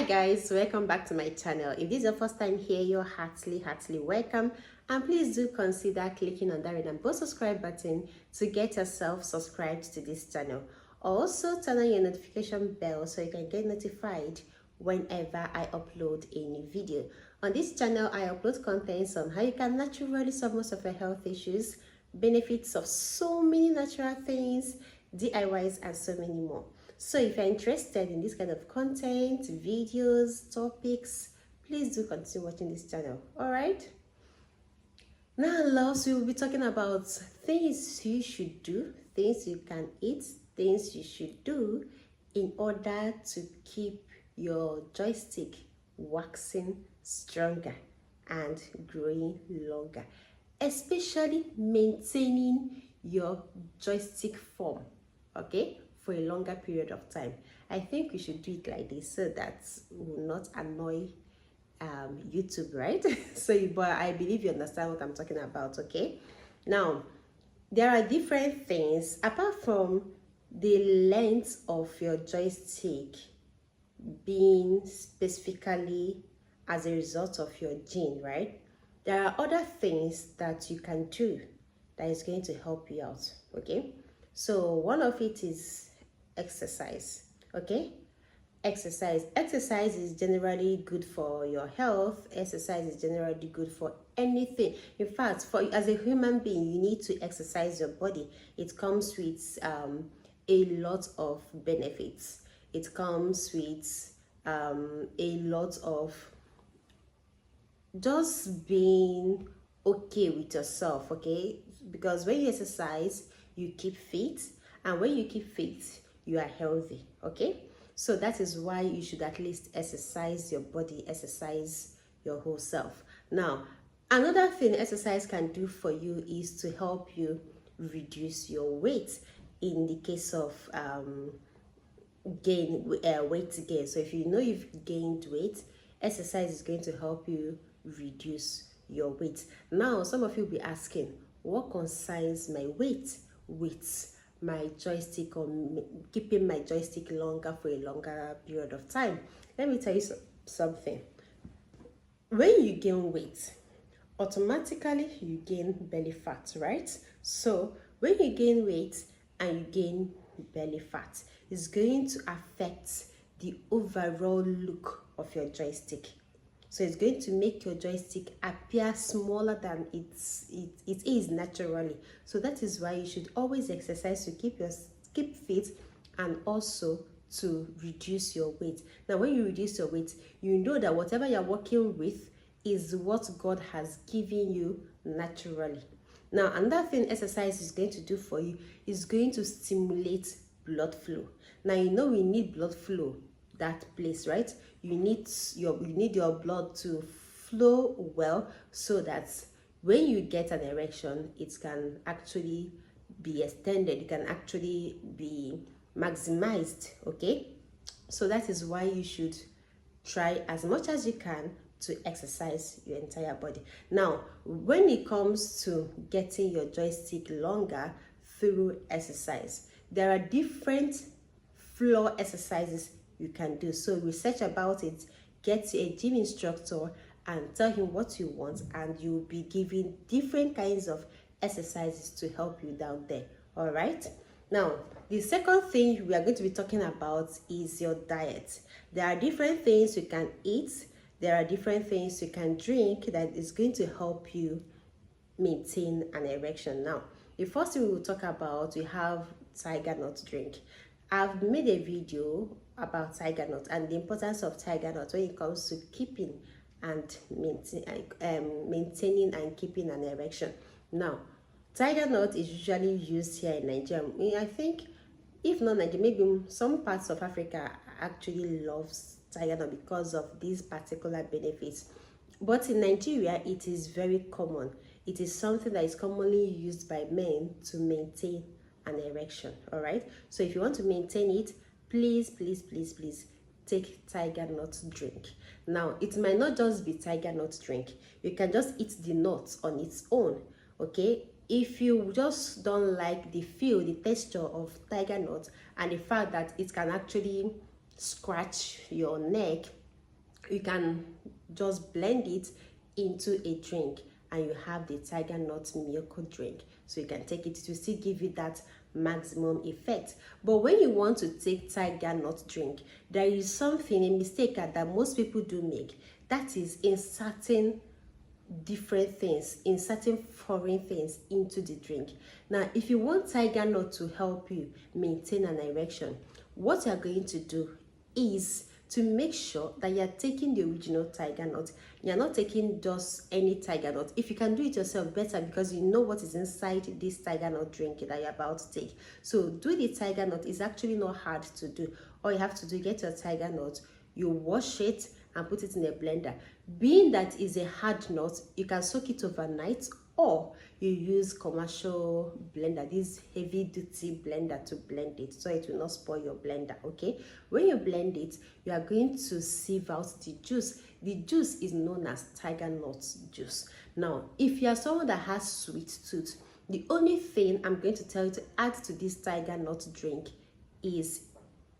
guys, welcome back to my channel. If this is your first time here, you're heartily welcome, and please do consider clicking on that rainbow subscribe button to get yourself subscribed to this channel. Also turn on your notification bell so you can get notified whenever I upload a new video. On this channel I upload contents on how you can naturally solve most of your health issues, benefits of so many natural things, DIYs, and so many more. So if you're interested in this kind of content, videos, topics, please do continue watching this channel. All right. Now, loves, we will be talking about things you should do, things you can eat, things you should do in order to keep your joystick waxing stronger and growing longer, especially maintaining your joystick form, okay, for a longer period of time. I think we should do it like this so that we will not annoy YouTube, right? But I believe you understand what I'm talking about, okay? Now, there are different things apart from the length of your joystick being specifically as a result of your gene, right? There are other things that you can do that is going to help you out, okay? So one of it is exercise, okay? Exercise is generally good for your health. Exercise is generally good for anything. In fact, for as a human being, you need to exercise your body. It comes with a lot of benefits. It comes with a lot of just being okay with yourself, okay? Because when you exercise, you keep fit, and when you keep fit, you are healthy, okay? So that is why you should at least exercise your body, exercise your whole self. Now, another thing exercise can do for you is to help you reduce your weight in the case of weight gain. So if you know you've gained weight, exercise is going to help you reduce your weight. Now, some of you will be asking, what concerns my weight with my joystick, or keeping my joystick longer for a longer period of time? Let me tell you something. When you gain weight, automatically you gain belly fat, right? So when you gain weight and you gain belly fat, it's going to affect the overall look of your joystick. So it's going to make your joystick appear smaller than it is naturally. So that is why you should always exercise to keep fit and also to reduce your weight. Now, when you reduce your weight, you know that whatever you're working with is what God has given you naturally. Now, another thing exercise is going to do for you is going to stimulate blood flow. Now, you know we need blood flow that place, right? You need your blood to flow well so that when you get an erection, it can actually be extended, it can actually be maximized, okay? So that is why you should try as much as you can to exercise your entire body. Now, when it comes to getting your joystick longer through exercise, there are different floor exercises you can do. So research about it, get to a gym instructor and tell him what you want, and you'll be given different kinds of exercises to help you down there. All right. Now, the second thing we are going to be talking about is your diet. There are different things you can eat, there are different things you can drink that is going to help you maintain an erection. Now, the first thing we will talk about, we have tiger nut drink. I've made a video about tiger nut and the importance of tiger nut when it comes to keeping and maintaining and keeping an erection. Now, tiger nut is usually used here in Nigeria. I think, if not Nigeria, maybe some parts of Africa actually loves tiger nut because of these particular benefits. But in Nigeria, it is very common. It is something that is commonly used by men to maintain an erection. All right, so if you want to maintain it, please take tiger nut drink. Now, it might not just be tiger nut drink, you can just eat the nut on its own, okay? If you just don't like the texture of tiger nut and the fact that it can actually scratch your neck, you can just blend it into a drink, and you have the tiger nut milk drink. So you can take it to still give you that maximum effect. But when you want to take tiger nut drink, there is something, a mistake that most people do make, that is inserting different things, inserting foreign things into the drink. Now if you want tiger nut to help you maintain an erection, what you're going to do is to make sure that you're taking the original tiger nut. You're not taking just any tiger nut. If you can do it yourself, better, because you know what is inside this tiger nut drink that you're about to take. So do the tiger nut. Is actually not hard to do. All you have to do, get your tiger nut, you wash it and put it in a blender. Being that is a hard nut, you can soak it overnight, or you use commercial blender, this heavy duty blender, to blend it so it will not spoil your blender. Okay, when you blend it, you are going to sieve out the juice. The juice is known as tiger nut juice. Now if you are someone that has sweet tooth, the only thing I'm going to tell you to add to this tiger nut drink is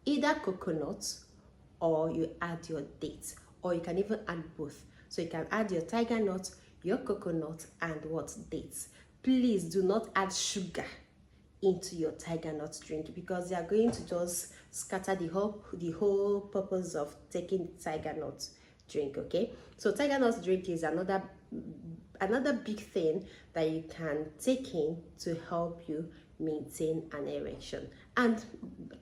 either coconut, or you add your dates, or you can even add both. So you can add your tiger nut, your coconut, and what, dates. Please do not add sugar into your tiger nut drink, because they are going to just scatter the whole purpose of taking the tiger nut drink. Okay, so tiger nut drink is another big thing that you can take in to help you maintain an erection and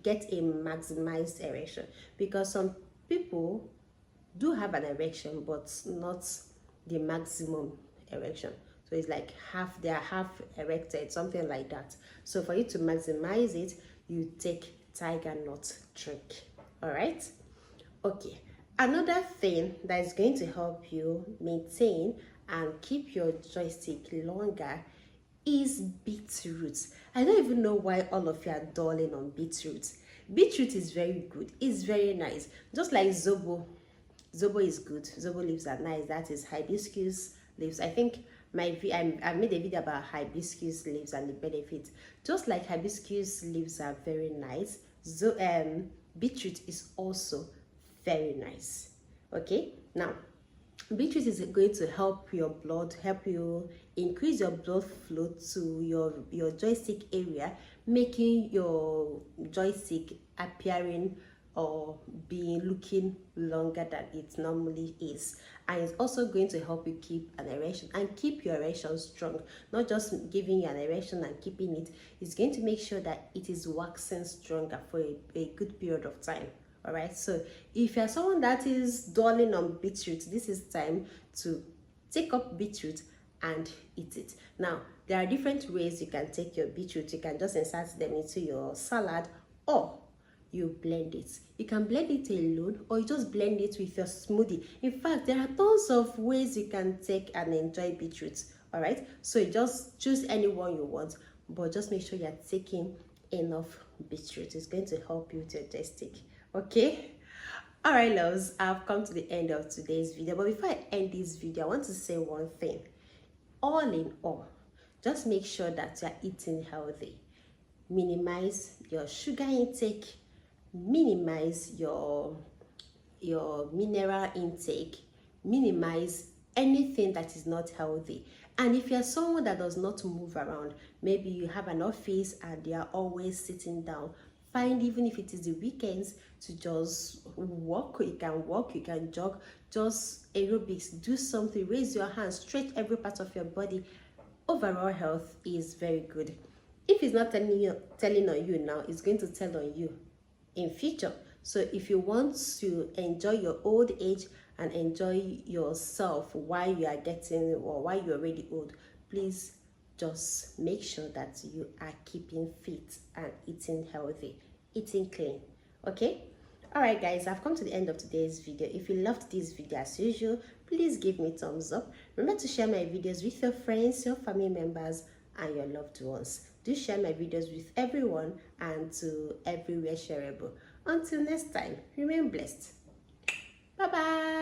get a maximized erection, because some people do have an erection but not the maximum erection. So it's like they are half erected, something like that. So for you to maximize it, you take tiger nut drink. All right, okay. Another thing that is going to help you maintain and keep your joystick longer is beetroot. I don't even know why all of you are dulling on beetroot. Beetroot is very good, it's very nice, just like zobo. Zobo is good. Zobo leaves are nice. That is hibiscus leaves. I think I made a video about hibiscus leaves and the benefits. Just like hibiscus leaves are very nice, so beetroot is also very nice. Okay, now beetroot is going to help your blood, help you increase your blood flow to your joystick area, making your joystick appearing or looking longer than it normally is. And it's also going to help you keep an erection and keep your erection strong. Not just giving you an erection and keeping it, it's going to make sure that it is waxing stronger for a good period of time. All right, so if you're someone that is dwelling on beetroot, this is time to take up beetroot and eat it. Now there are different ways you can take your beetroot. You can just insert them into your salad, or you blend it. You can blend it alone, or you just blend it with your smoothie. In fact, there are tons of ways you can take and enjoy beetroot. All right, so you just choose any one you want, but just make sure you're taking enough beetroot. It's going to help you with your digestive. Okay, all right loves, I've come to the end of today's video, but before I end this video, I want to say one thing. All in all, just make sure that you're eating healthy. Minimize your sugar intake, minimize your mineral intake, minimize anything that is not healthy. And if you're someone that does not move around, maybe you have an office and they are always sitting down, find, even if it is the weekends, to just walk. You can walk, you can jog, just aerobics, do something, raise your hands, stretch every part of your body. Overall health is very good. If it's not telling on you now, it's going to tell on you in future. So if you want to enjoy your old age and enjoy yourself while you are getting, or while you're already old, please just make sure that you are keeping fit and eating healthy, eating clean. Okay, all right guys, I've come to the end of today's video. If you loved this video, as usual, please give me a thumbs up. Remember to share my videos with your friends, your family members, and your loved ones. Do share my videos with everyone and to everywhere shareable. Until next time, remain blessed. Bye bye.